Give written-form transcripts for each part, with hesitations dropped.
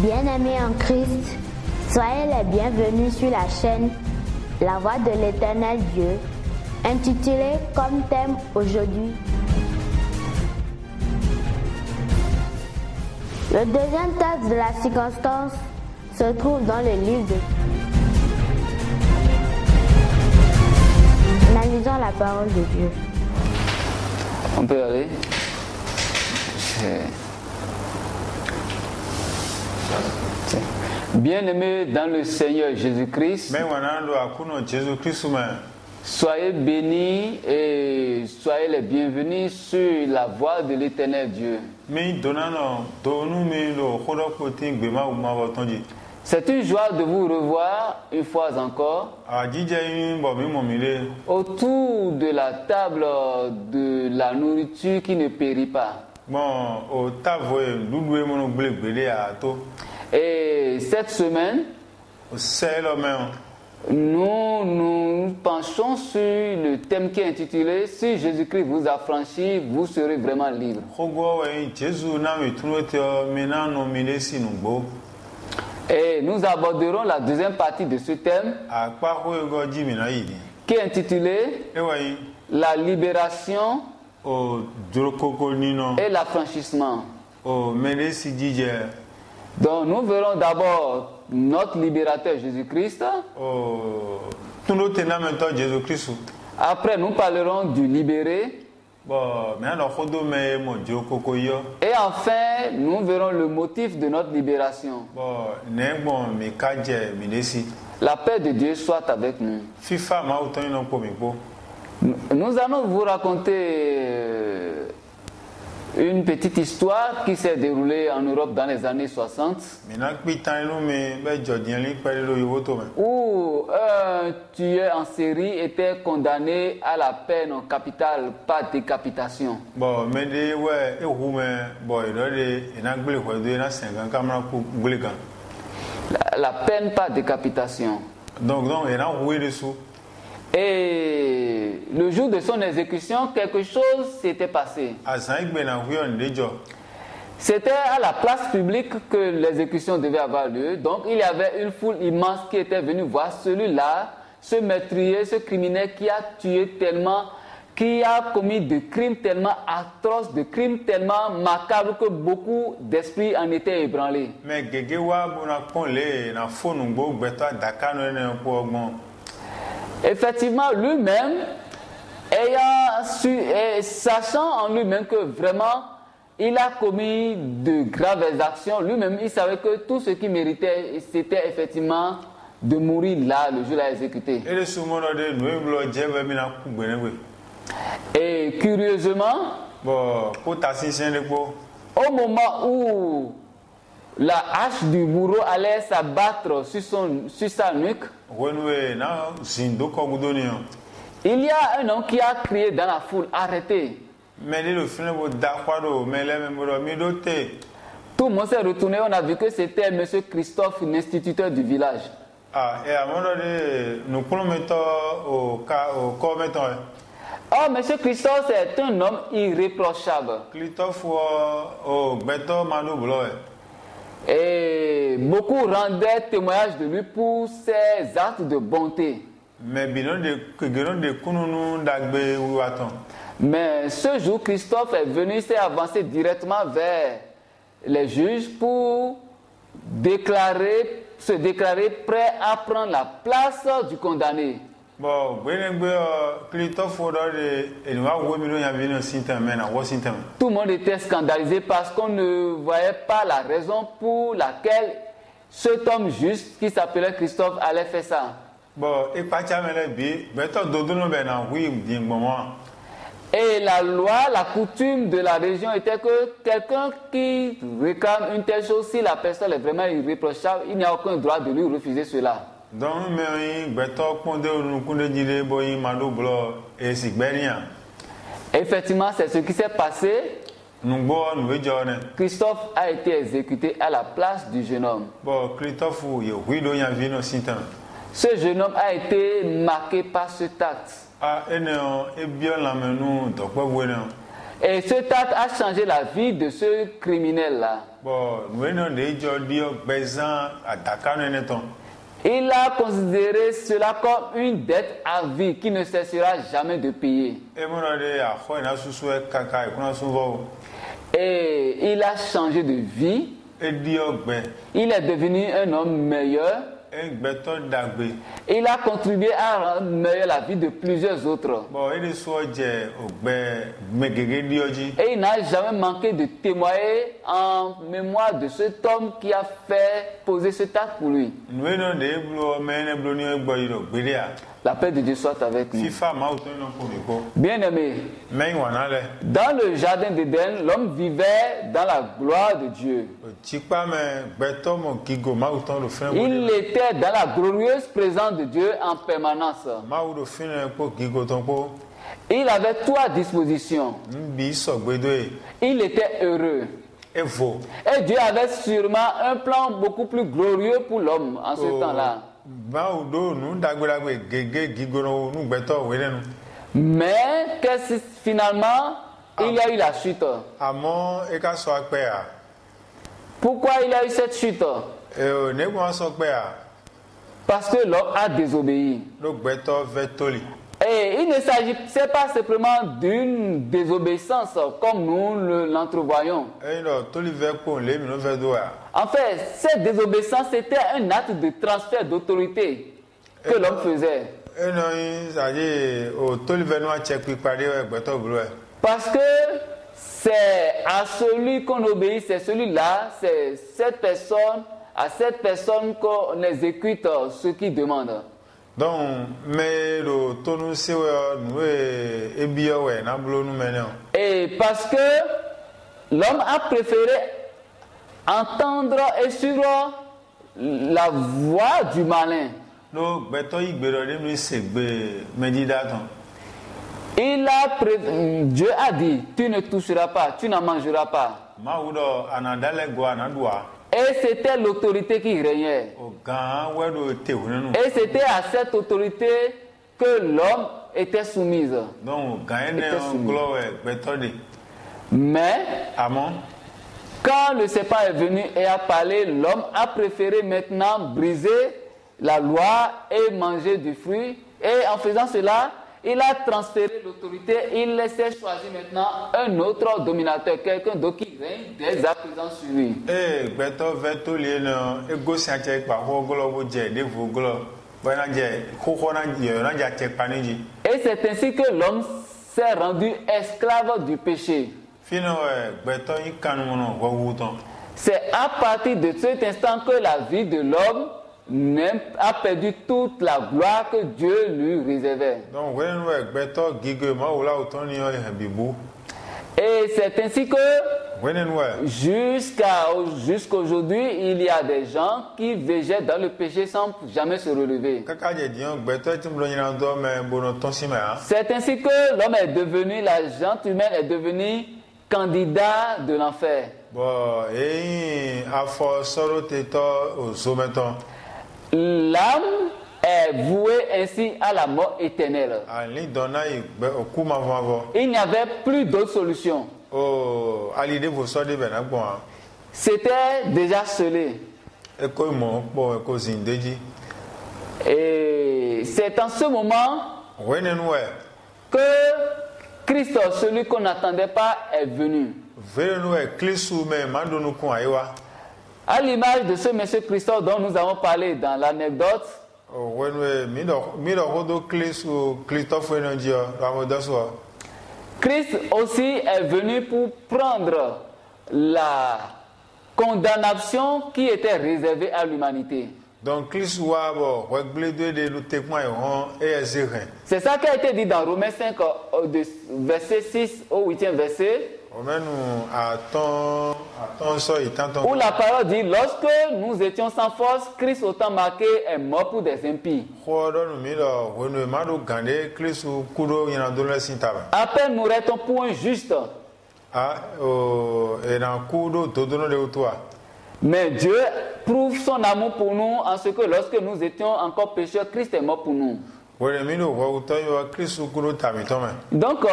Bien-aimés en Christ, soyez les bienvenus sur la chaîne La Voix de l'Éternel Dieu, intitulée comme thème aujourd'hui le deuxième texte de la circonstance se trouve dans le livre de... Analysons la parole de Dieu. On peut aller. Bien-aimés dans le Seigneur Jésus-Christ, soyez bénis et soyez les bienvenus sur la voie de l'Éternel Dieu. C'est une joie de vous revoir une fois encore autour de la table de la nourriture qui ne périt pas. Et cette semaine, nous penchons sur le thème qui est intitulé « Si Jésus-Christ vous a franchi, vous serez vraiment libre ». Et nous aborderons la deuxième partie de ce thème qui est intitulée « La libération et l'affranchissement ». Donc nous verrons d'abord notre libérateur Jésus-Christ. Après nous parlerons du libéré. Et enfin nous verrons le motif de notre libération. La paix de Dieu soit avec nous. Nous allons vous raconter une petite histoire qui s'est déroulée en Europe dans les années 60 où un tueur en série était condamné à la peine capitale par décapitation. La peine par décapitation. Et le jour de son exécution, quelque chose s'était passé. C'était à la place publique que l'exécution devait avoir lieu. Donc il y avait une foule immense qui était venue voir celui-là, ce meurtrier, ce criminel qui a tué tellement, qui a commis des crimes tellement atroces, des crimes tellement macabres que beaucoup d'esprits en étaient ébranlés. Effectivement, lui-même, sachant en lui-même que vraiment il a commis de graves actions, lui-même il savait que tout ce qu'il méritait, c'était effectivement de mourir là, le jour de l'exécuté. Et curieusement, au moment où la hache du bourreau allait s'abattre sur sa nuque, il y a un homme qui a crié dans la foule, arrêtez. Tout le monde s'est retourné, on a vu que c'était M. Christophe, l'instituteur du village. Oh, M. Christophe, c'est un homme irréprochable. Et beaucoup rendaient témoignage de lui pour ses actes de bonté. Mais ce jour, Christophe est venu, s'est avancé directement vers les juges pour se déclarer prêt à prendre la place du condamné. Tout le monde était scandalisé parce qu'on ne voyait pas la raison pour laquelle cet homme juste qui s'appelait Christophe allait faire ça. Et la loi, la coutume de la région était que quelqu'un qui réclame une telle chose, si la personne est vraiment irréprochable, il n'y a aucun droit de lui refuser cela. Effectivement, c'est ce qui s'est passé. Christophe a été exécuté à la place du jeune homme. Ce jeune homme a été marqué par ce acte. Et cet acte a changé la vie de ce criminel-là. Il a considéré cela comme une dette à vie qui ne cessera jamais de payer. Et il a changé de vie. Il est devenu un homme meilleur. Il a contribué à rendre meilleure la vie de plusieurs autres. Et il n'a jamais manqué de témoigner en mémoire de cet homme qui a fait poser ce acte pour lui. La paix de Dieu soit avec nous. Bien-aimé, dans le jardin d'Éden, l'homme vivait dans la gloire de Dieu. Il était dans la glorieuse présence de Dieu en permanence. Il avait tout à disposition. Il était heureux. Et Dieu avait sûrement un plan beaucoup plus glorieux pour l'homme en ce temps-là. Mais finalement, il y a eu la chute. Pourquoi il y a eu cette chute? Parce que l'homme a désobéi. Et il ne s'agissait pas simplement d'une désobéissance comme nous l'entrevoyons. En fait, cette désobéissance était un acte de transfert d'autorité que l'homme faisait. Parce que c'est à celui qu'on obéit, c'est celui-là, c'est cette personne, à cette personne qu'on exécute ce qu'il demande. Donc, et parce que l'homme a préféré entendre et suivre la voix du malin. Dieu a dit, tu ne toucheras pas, tu n'en mangeras pas. Et c'était l'autorité qui régnait. Et c'était à cette autorité que l'homme était soumise. Mais, quand le serpent est venu et a parlé, l'homme a préféré maintenant briser la loi et manger du fruit. Et en faisant cela, il a transféré l'autorité, il laissait choisir maintenant un autre dominateur, quelqu'un d'autre qui règne dès à présent sur lui. Et c'est ainsi que l'homme s'est rendu esclave du péché. C'est à partir de cet instant que la vie de l'homme a perdu toute la gloire que Dieu lui réservait. Et c'est ainsi que jusqu'à aujourd'hui, il y a des gens qui végètent dans le péché sans jamais se relever. C'est ainsi que l'homme est devenu, la gente humaine est devenue candidat de l'enfer. L'âme est vouée ainsi à la mort éternelle. Il n'y avait plus d'autre solution. C'était déjà scellé. Et c'est en ce moment que Christ, celui qu'on n'attendait pas, est venu. À l'image de ce monsieur Christophe dont nous avons parlé dans l'anecdote, Christ aussi est venu pour prendre la condamnation qui était réservée à l'humanité. C'est ça qui a été dit dans Romains 5, verset 6 au 8e verset. Où la parole dit, lorsque nous étions sans force, Christ au temps marqué est mort pour des impies. À peine mourrait-on pour un juste. Mais Dieu prouve son amour pour nous en ce que lorsque nous étions encore pécheurs, Christ est mort pour nous. Donc,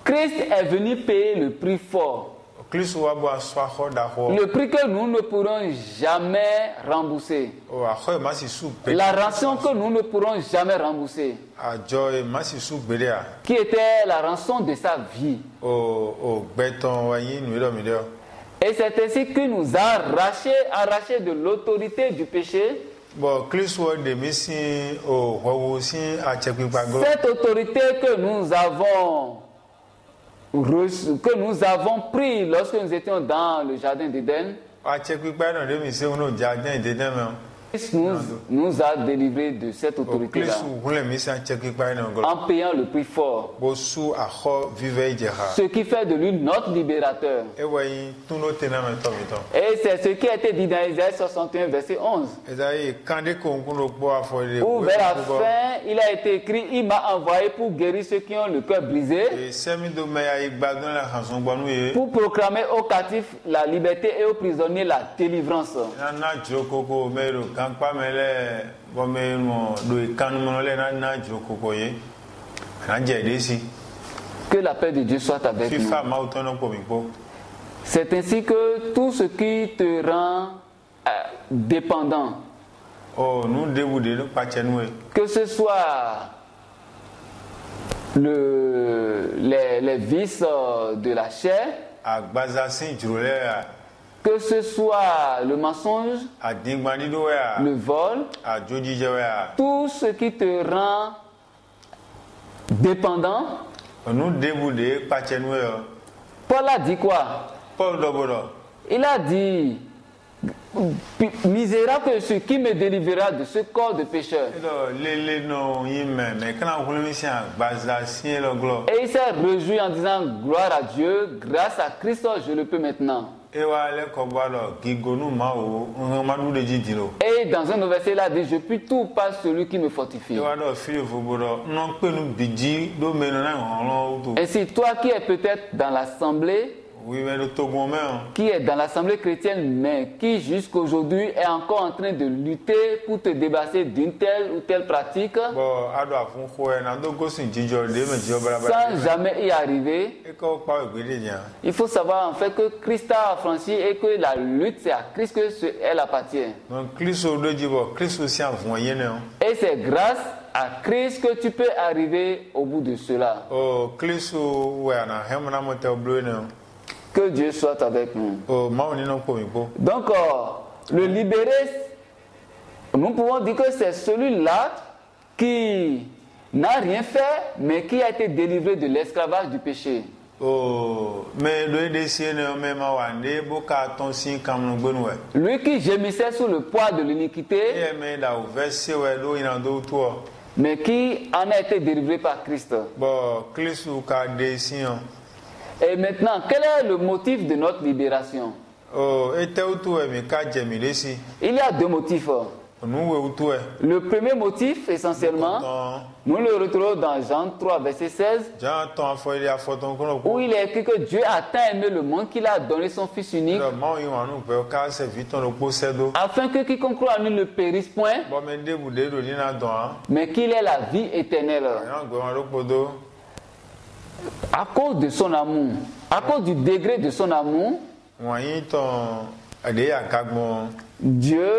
Christ est venu payer le prix fort. Le prix que nous ne pourrons jamais rembourser. La rançon que nous ne pourrons jamais rembourser. Qui était la rançon de sa vie. Et c'est ainsi qu'il nous a arraché de l'autorité du péché. Cette autorité que nous avons pris lorsque nous étions dans le jardin d'Éden, Christ nous a délivrés de cette autorité-là en payant le prix fort, ce qui fait de lui notre libérateur. Et c'est ce qui a été dit dans Isaïe 61, verset 11. Où vers la fin, il a été écrit, il m'a envoyé pour guérir ceux qui ont le cœur brisé, pour proclamer aux captifs la liberté et aux prisonniers la délivrance. Que la paix de Dieu soit avec nous. C'est ainsi que tout ce qui te rend dépendant, que ce soit les vices de la chair, que ce soit le mensonge, le vol, tout ce qui te rend dépendant. Paul a dit quoi? Il a dit, misérable que celui qui me délivrera de ce corps de pécheur. Et il s'est réjoui en disant, gloire à Dieu, grâce à Christ, je le peux maintenant. Et dans un autre verset, il a dit, je puis tout par celui qui me fortifie. Et si toi qui es peut-être dans l'assemblée, qui est dans l'assemblée chrétienne, mais qui jusqu'aujourd'hui est encore en train de lutter pour te débarrasser d'une telle ou telle pratique, sans jamais y arriver, il faut savoir en fait que Christ a affranchi et que la lutte, c'est à Christ qu'elle appartient. Et c'est grâce à Christ que tu peux arriver au bout de cela. Que Dieu soit avec nous. Donc, le libéré, nous pouvons dire que c'est celui-là qui n'a rien fait, mais qui a été délivré de l'esclavage du péché. Lui qui gémissait sous le poids de l'iniquité, mais qui en a été délivré par Christ. Et maintenant, quel est le motif de notre libération? Il y a deux motifs. Le premier motif, essentiellement, nous le retrouvons dans Jean 3, verset 16, où il est écrit que Dieu a tant aimé le monde qu'il a donné son Fils unique, afin que quiconque croit en lui ne périsse point, mais qu'il ait la vie éternelle. À cause de son amour, à cause du degré de son amour, Dieu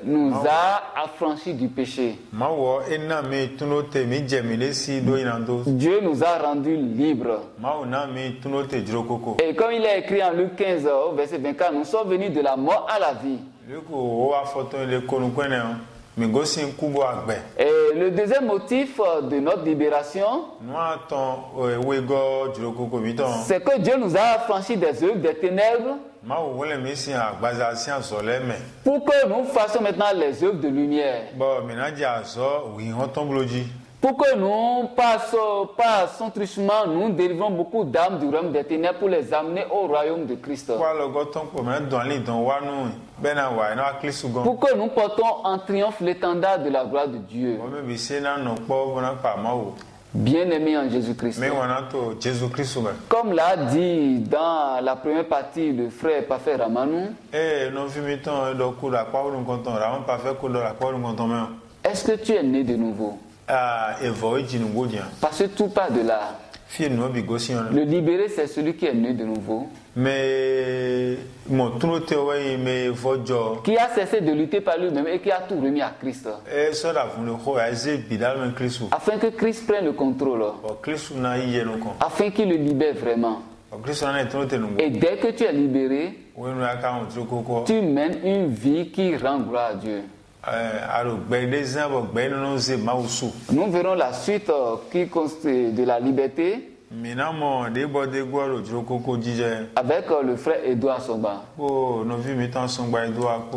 nous a affranchis du péché. Dieu nous a rendus libres. Et comme il est écrit en Luc 15, verset 24, nous sommes venus de la mort à la vie. Et le deuxième motif de notre libération, c'est que Dieu nous a affranchis des œuvres des ténèbres pour que nous fassions maintenant les œuvres de lumière. Pour que nous, par son truchement, nous délivrons beaucoup d'âmes du royaume des ténèbres pour les amener au royaume de Christ. Pour que nous portons en triomphe l'étendard de la gloire de Dieu. Bien-aimé en Jésus-Christ. Comme l'a dit dans la première partie le frère Parfait Ramanou, est-ce que tu es né de nouveau? Parce que tout part de là. Le libéré, c'est celui qui est né de nouveau. Qui a cessé de lutter par lui-même et qui a tout remis à Christ. Afin que Christ prenne le contrôle. Afin qu'il le libère vraiment. Et dès que tu es libéré, tu mènes une vie qui rend gloire à Dieu. Nous verrons la suite qui consiste de la liberté avec le frère Edouard Somba.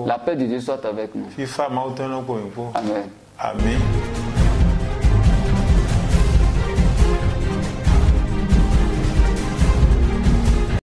La paix de Dieu soit avec nous. Amen. Amen.